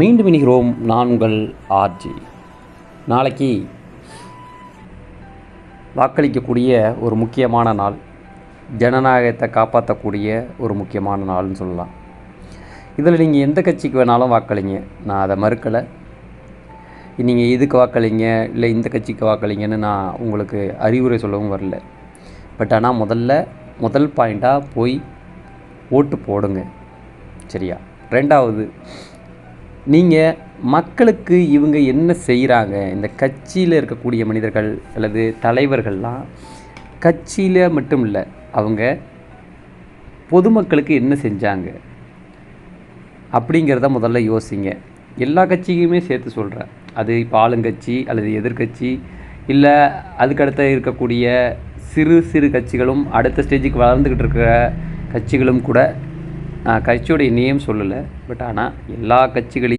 மீண்டும் இணைகிறோம். நான் உங்கள் ஆர்ஜி. நாளைக்கு வாக்களிக்கக்கூடிய ஒரு முக்கியமான நாள், ஜனநாயகத்தை காப்பாற்றக்கூடிய ஒரு முக்கியமான நாள்னு சொல்லலாம். இதில் நீங்கள் எந்த கட்சிக்கு வேணாலும் வாக்களிங்க, நான் அதை மறுக்கலை. நீங்கள் இதுக்கு வாக்களிங்க, இல்லை இந்த கட்சிக்கு வாக்களிங்கன்னு நான் உங்களுக்கு அறிவுரை சொல்லவும் வரல. பட் ஆனால் முதல் பாயிண்ட்டாக போய் ஓட்டு போடுங்க, சரியா? ரெண்டாவது, நீங்கள் மக்களுக்கு இவங்க என்ன செய்கிறாங்க, இந்த கட்சியில் இருக்கக்கூடிய மனிதர்கள் அல்லது தலைவர்கள்லாம் கட்சியில் மட்டும் இல்லை, அவங்க பொதுமக்களுக்கு என்ன செஞ்சாங்க அப்படிங்கிறத முதல்ல யோசிங்க. எல்லா கட்சிக்குமே சேர்த்து சொல்கிறேன். அது இப்போ ஆளுங்கட்சி அல்லது எதிர்கட்சி, இல்லை அதுக்கடுத்த இருக்கக்கூடிய சிறு கட்சிகளும் அடுத்த ஸ்டேஜுக்கு வளர்ந்துக்கிட்டு இருக்கிற கட்சிகளும் கூட, நான் கட்சியோடைய நேம் சொல்லலை. பட் ஆனால் எல்லா கட்சிகளையும்